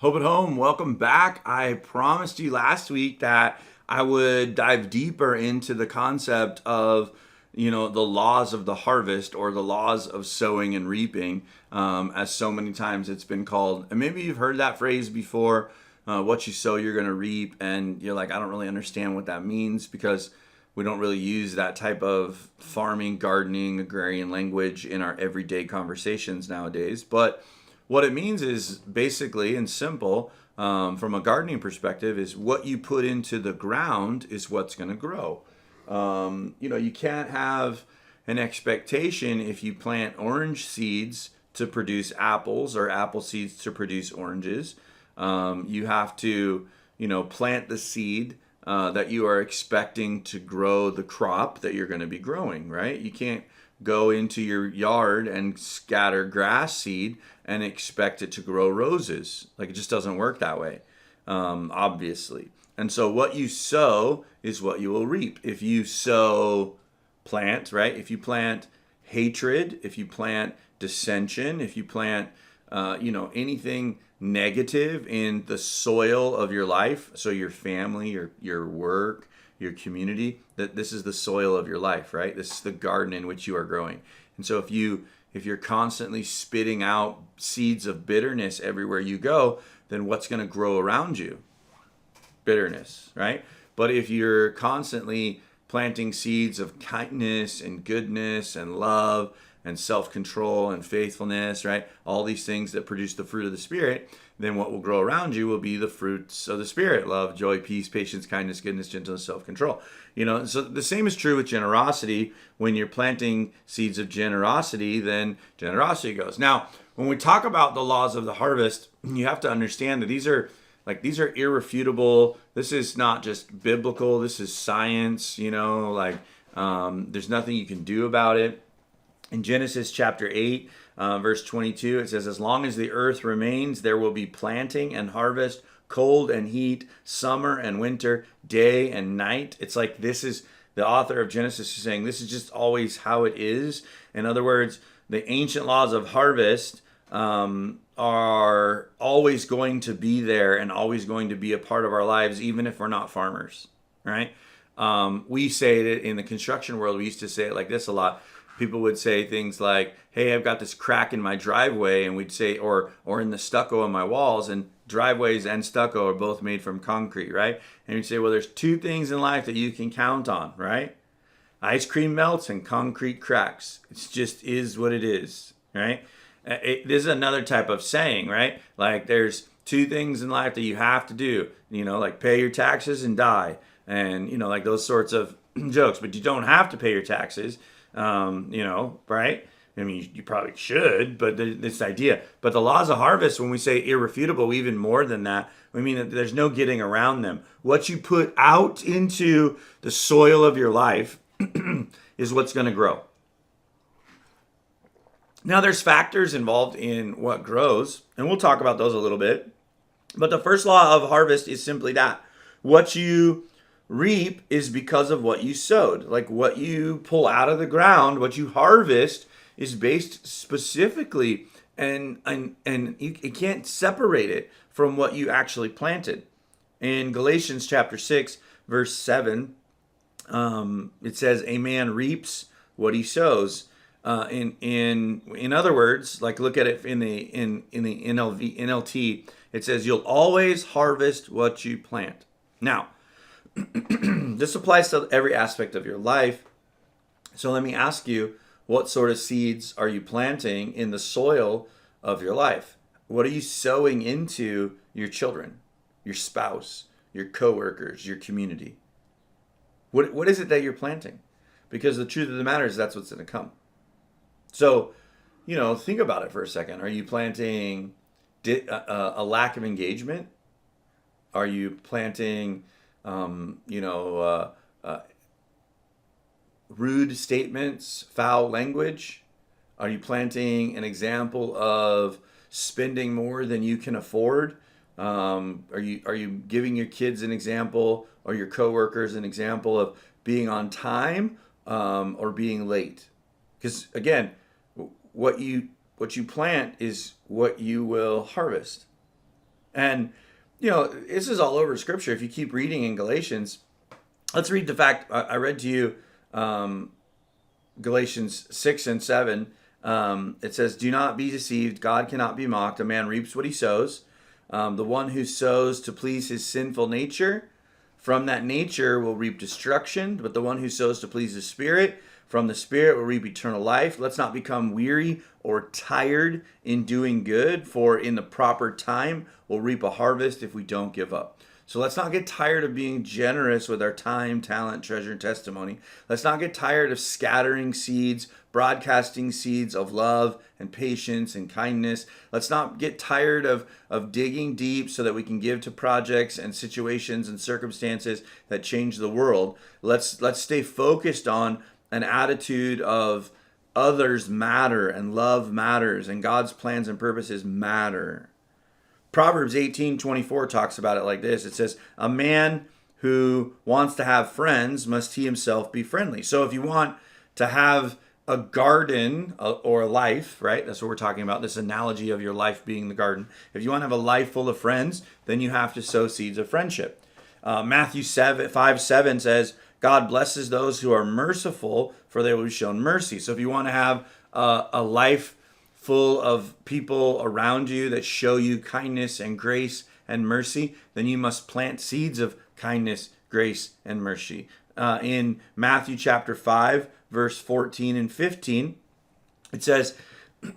Hope at home, welcome back. I promised you last week that I would dive deeper into the concept of, the laws of the harvest or the laws of sowing and reaping, as so many times it's been called. And maybe you've heard that phrase before, what you sow, you're going to reap. And you're like, I don't really understand what that means because we don't really use that type of farming, gardening, agrarian language in our everyday conversations nowadays. But what it means is basically and simple, from a gardening perspective, is what you put into the ground is what's going to grow. You can't have an expectation if you plant orange seeds to produce apples or apple seeds to produce oranges. You have to, plant the seed that you are expecting to grow the crop that you're going to be growing, right? You can't go into your yard and scatter grass seed and expect it to grow roses. Like, it just doesn't work that way, obviously. And so what you sow is what you will reap. If you sow plant, right? If you plant hatred, if you plant dissension, if you plant, anything negative in the soil of your life, so your family, your work, your community, that this is the soil of your life, right? This is the garden in which you are growing. And so if you're constantly spitting out seeds of bitterness everywhere you go, then what's going to grow around you? Bitterness, right? But if you're constantly planting seeds of kindness and goodness and love and self-control and faithfulness, right? All these things that produce the fruit of the Spirit, then what will grow around you will be the fruits of the Spirit: love, joy, peace, patience, kindness, goodness, gentleness, self-control. So the same is true with generosity. When you're planting seeds of generosity, then generosity goes. Now, when we talk about the laws of the harvest, you have to understand that these are irrefutable. This is not just biblical. This is science, there's nothing you can do about it. In Genesis chapter 8, verse 22, it says, "As long as the earth remains, there will be planting and harvest, cold and heat, summer and winter, day and night." It's like, this is the author of Genesis is saying, this is just always how it is. In other words, the ancient laws of harvest are always going to be there and always going to be a part of our lives, even if we're not farmers, right? We say it in the construction world. We used to say it like this a lot. People would say things like, "Hey, I've got this crack in my driveway," and we'd say, or in the stucco on my walls. And driveways and stucco are both made from concrete, right? And you'd say, well, there's two things in life that you can count on, right? Ice cream melts and concrete cracks. It just is what it is, right? This is another type of saying, right? Like, there's two things in life that you have to do, like pay your taxes and die, and like those sorts of jokes. But you don't have to pay your taxes. Right? I mean, you probably should, but this idea. But the laws of harvest, when we say irrefutable, even more than that, we mean that there's no getting around them. What you put out into the soil of your life is what's going to grow. Now, there's factors involved in what grows, and we'll talk about those a little bit. But the first law of harvest is simply that. What you reap is because of what you sowed. Like, what you pull out of the ground, what you harvest, is based specifically, and you can't separate it from what you actually planted. In Galatians chapter 6, verse 7, it says, "A man reaps what he sows." In other words, like, look at it in the NLT, it says, "You'll always harvest what you plant." Now, this applies to every aspect of your life. So let me ask you, what sort of seeds are you planting in the soil of your life? What are you sowing into your children, your spouse, your coworkers, your community? What is it that you're planting? Because the truth of the matter is that's what's going to come. So, think about it for a second. Are you planting a lack of engagement? Are you planting rude statements, foul language? Are you planting an example of spending more than you can afford? Are you giving your kids an example, or your coworkers an example, of being on time or being late? Because again, what you plant is what you will harvest. And, this is all over Scripture. If you keep reading in Galatians, let's read the fact. I read to you Galatians 6 and 7. It says, "Do not be deceived. God cannot be mocked. A man reaps what he sows. The one who sows to please his sinful nature, from that nature will reap destruction. But the one who sows to please the Spirit, from the Spirit will reap eternal life. Let's not become weary or tired in doing good, for in the proper time we'll reap a harvest if we don't give up." So let's not get tired of being generous with our time, talent, treasure, and testimony. Let's not get tired of scattering seeds, broadcasting seeds of love and patience and kindness. Let's not get tired of digging deep so that we can give to projects and situations and circumstances that change the world. Let's stay focused on an attitude of others matter and love matters and God's plans and purposes matter. Proverbs 18:24 talks about it like this. It says, "A man who wants to have friends must he himself be friendly." So if you want to have a garden or a life, right? That's what we're talking about, this analogy of your life being the garden. If you want to have a life full of friends, then you have to sow seeds of friendship. Matthew 5:7 says, "God blesses those who are merciful, for they will be shown mercy." So if you want to have a life full of people around you that show you kindness and grace and mercy, then you must plant seeds of kindness, grace, and mercy. In Matthew chapter 5, verse 14 and 15, it says,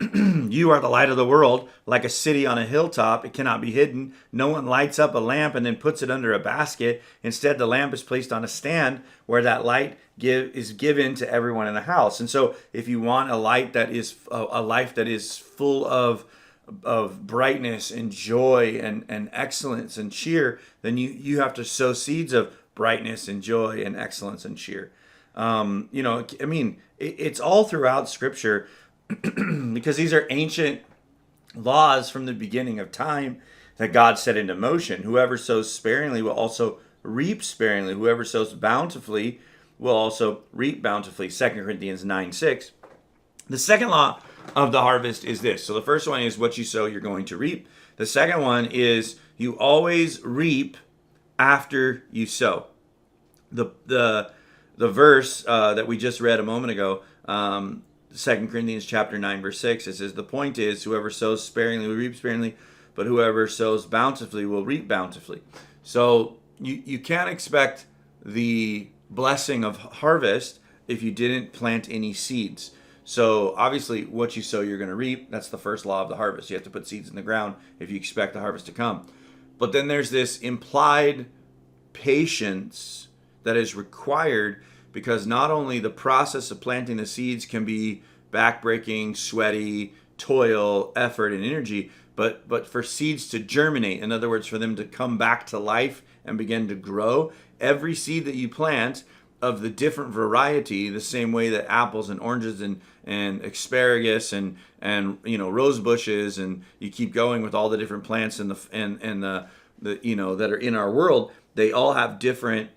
"You are the light of the world, like a city on a hilltop. It cannot be hidden. No one lights up a lamp and then puts it under a basket. Instead, the lamp is placed on a stand where that light is given to everyone in the house." And so if you want a light that is a life that is full of brightness and joy and excellence and cheer, then you have to sow seeds of brightness and joy and excellence and cheer. It's all throughout Scripture because these are ancient laws from the beginning of time that God set into motion. Whoever sows sparingly will also reap sparingly. Whoever sows bountifully will also reap bountifully. 2 Corinthians 9:6. The second law of the harvest is this. So the first one is what you sow, you're going to reap. The second one is you always reap after you sow. The verse that we just read a moment ago, 2 Corinthians chapter 9, verse 6, it says, "The point is, whoever sows sparingly will reap sparingly, but whoever sows bountifully will reap bountifully." So you can't expect the blessing of harvest if you didn't plant any seeds. So obviously what you sow, you're going to reap. That's the first law of the harvest. You have to put seeds in the ground if you expect the harvest to come. But then there's this implied patience that is required, because not only the process of planting the seeds can be backbreaking, sweaty, toil, effort, and energy, but for seeds to germinate, in other words, for them to come back to life and begin to grow, every seed that you plant of the different variety, the same way that apples and oranges and asparagus and rose bushes, and you keep going with all the different plants and the that are in our world, they all have different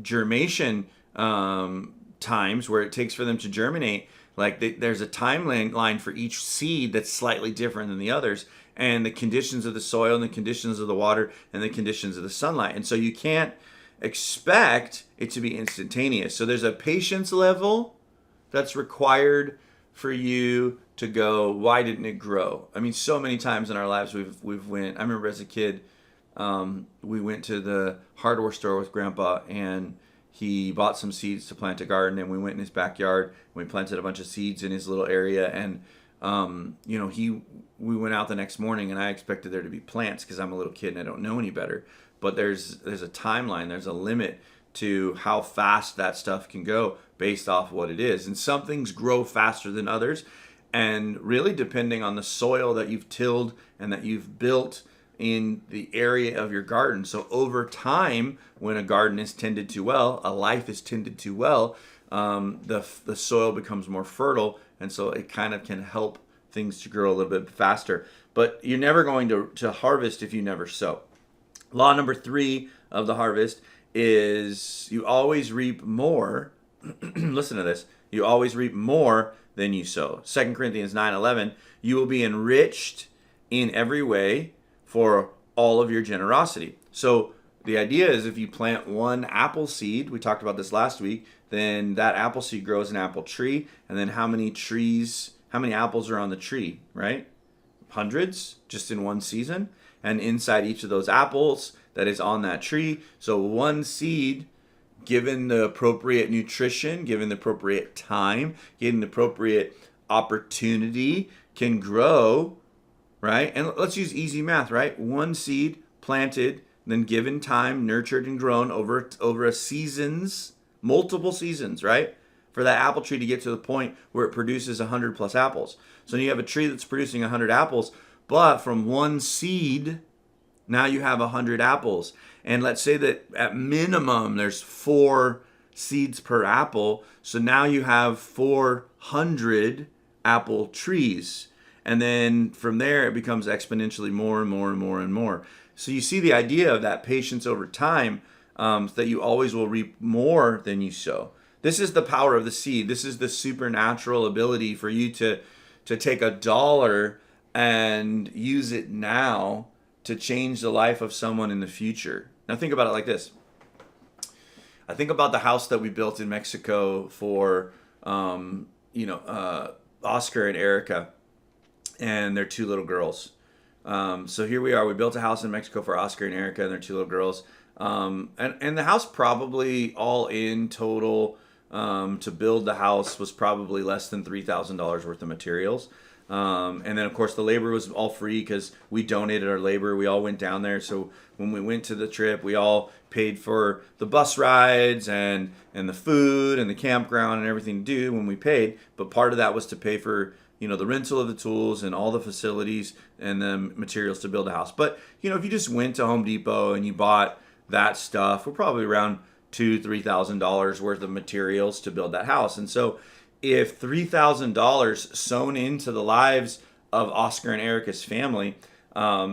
germination times where it takes for them to germinate. Like there's a timeline for each seed that's slightly different than the others, and the conditions of the soil and the conditions of the water and the conditions of the sunlight. And so you can't expect it to be instantaneous. So there's a patience level that's required for you to go, why didn't it grow? I mean, so many times in our lives we've went. I remember as a kid, we went to the hardware store with Grandpa, and he bought some seeds to plant a garden, and we went in his backyard and we planted a bunch of seeds in his little area. And we went out the next morning, and I expected there to be plants because I'm a little kid and I don't know any better. But there's a timeline, there's a limit to how fast that stuff can go based off what it is. And some things grow faster than others, and really depending on the soil that you've tilled and that you've built in the area of your garden. So over time, when a garden is tended to well, a life is tended to well, the soil becomes more fertile, and so it kind of can help things to grow a little bit faster. But you're never going to harvest if you never sow. Law number 3 of the harvest is you always reap more. Listen to this. You always reap more than you sow. 2 Corinthians 9:11, you will be enriched in every way for all of your generosity. So the idea is if you plant one apple seed, we talked about this last week, then that apple seed grows an apple tree. And then how many apples are on the tree, right? Hundreds just in one season. And inside each of those apples that is on that tree. So one seed, given the appropriate nutrition, given the appropriate time, given the appropriate opportunity, can grow, right? And let's use easy math, right? One seed planted, then given time, nurtured and grown over a seasons, multiple seasons, right? For that apple tree to get to the point where it produces 100 plus apples. So you have a tree that's producing 100 apples, but from one seed, now you have 100 apples. And let's say that at minimum there's 4 seeds per apple. So now you have 400 apple trees. And then from there, it becomes exponentially more and more and more and more. So you see the idea of that patience over time, that you always will reap more than you sow. This is the power of the seed. This is the supernatural ability for you to take $1 and use it now to change the life of someone in the future. Now think about it like this. I think about the house that we built in Mexico for, Oscar and Erica and their 2 little girls. So here we are. We built a house in Mexico for Oscar and Erica and their 2 little girls. And the house probably all in total to build the house was probably less than $3,000 worth of materials. And then of course the labor was all free because we donated our labor. We all went down there. So when we went to the trip, we all paid for the bus rides and the food and the campground and everything to do when we paid. But part of that was to pay for, the rental of the tools and all the facilities and the materials to build a house. But, if you just went to Home Depot and you bought that stuff, we're probably around $2,000-$3,000 worth of materials to build that house. And so if $3,000 sown into the lives of Oscar and Erica's family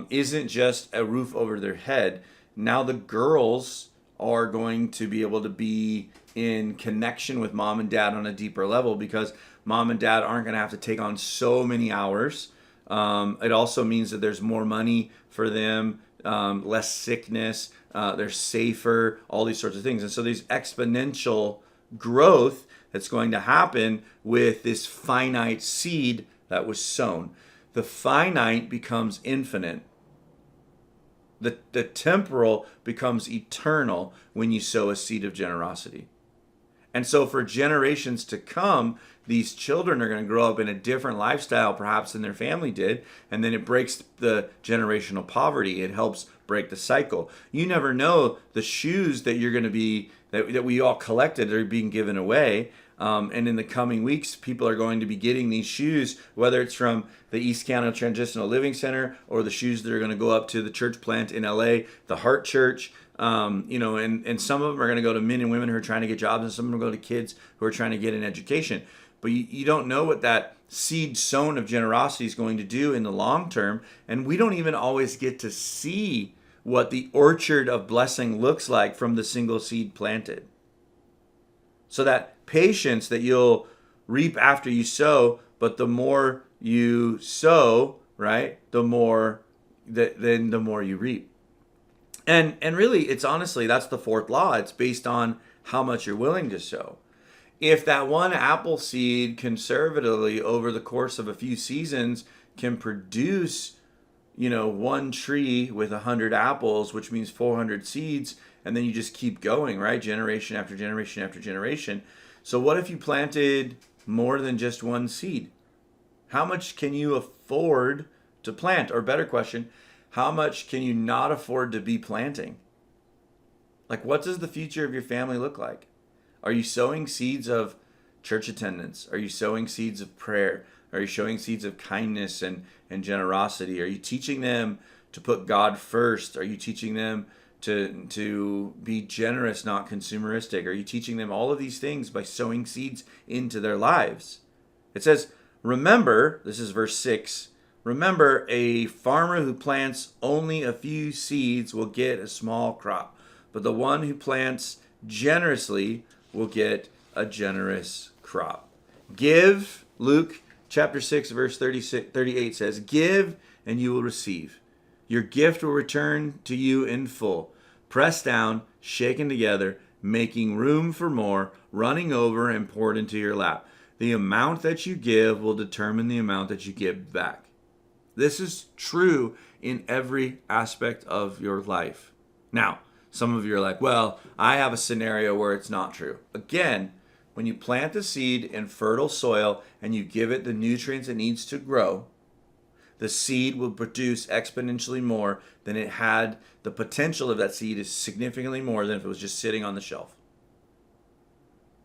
isn't just a roof over their head, now the girls are going to be able to be in connection with mom and dad on a deeper level because mom and dad aren't going to have to take on so many hours. It also means that there's more money for them, less sickness, they're safer, all these sorts of things. And so there's exponential growth that's going to happen with this finite seed that was sown. The finite becomes infinite. The temporal becomes eternal when you sow a seed of generosity. And so for generations to come, these children are going to grow up in a different lifestyle perhaps than their family did. And then it breaks the generational poverty. It helps break the cycle. You never know the shoes that you're going to be, that we all collected are being given away. And in the coming weeks, people are going to be getting these shoes, whether it's from the East County Transitional Living Center or the shoes that are going to go up to the church plant in LA, the Heart Church. And some of them are going to go to men and women who are trying to get jobs, and some of them go to kids who are trying to get an education. But you don't know what that seed sown of generosity is going to do in the long term. And we don't even always get to see what the orchard of blessing looks like from the single seed planted. So that patience that you'll reap after you sow, but the more you sow, right, the more you reap. And really, it's honestly, that's the 4th law. It's based on how much you're willing to sow. If that one apple seed conservatively over the course of a few seasons can produce, one tree with 100 apples, which means 400 seeds, and then you just keep going, right? Generation after generation after generation. So what if you planted more than just one seed? How much can you afford to plant? Or better question, how much can you not afford to be planting? Like, what does the future of your family look like? Are you sowing seeds of church attendance? Are you sowing seeds of prayer? Are you sowing seeds of kindness and generosity? Are you teaching them to put God first? Are you teaching them to be generous, not consumeristic? Are you teaching them all of these things by sowing seeds into their lives? It says, remember, this is verse 6, remember, a farmer who plants only a few seeds will get a small crop, but the one who plants generously will get a generous crop. Give, Luke chapter 6, verse 38 says, give and you will receive. Your gift will return to you in full, pressed down, shaken together, making room for more, running over and poured into your lap. The amount that you give will determine the amount that you give back. This is true in every aspect of your life. Now, some of you are like, well, I have a scenario where it's not true. Again, when you plant the seed in fertile soil and you give it the nutrients it needs to grow, the seed will produce exponentially more than it had. The potential of that seed is significantly more than if it was just sitting on the shelf.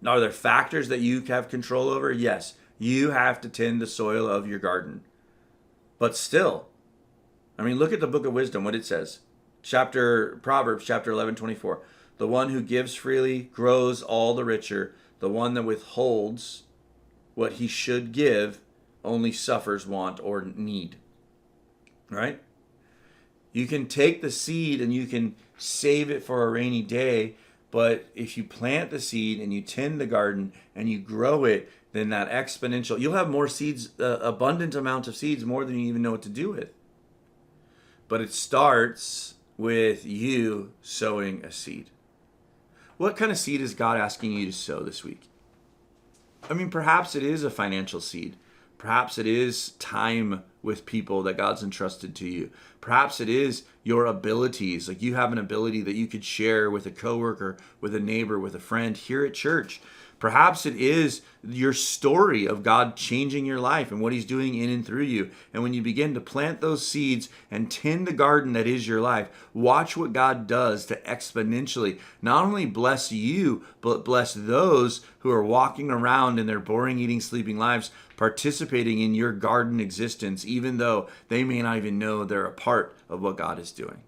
Now, are there factors that you have control over? Yes. You have to tend the soil of your garden. But still, look at the book of wisdom, what it says. Proverbs chapter 11:24. The one who gives freely grows all the richer. The one that withholds what he should give only suffers want or need. Right? You can take the seed and you can save it for a rainy day, but if you plant the seed and you tend the garden and you grow it, then that exponential, you'll have more seeds, abundant amount of seeds, more than you even know what to do with. But it starts with you sowing a seed. What kind of seed is God asking you to sow this week? Perhaps it is a financial seed. Perhaps it is time with people that God's entrusted to you. Perhaps it is your abilities. Like you have an ability that you could share with a coworker, with a neighbor, with a friend here at church. Perhaps it is your story of God changing your life and what he's doing in and through you. And when you begin to plant those seeds and tend the garden that is your life, watch what God does to exponentially not only bless you, but bless those who are walking around in their boring, eating, sleeping lives, participating in your garden existence, even though they may not even know they're a part of what God is doing.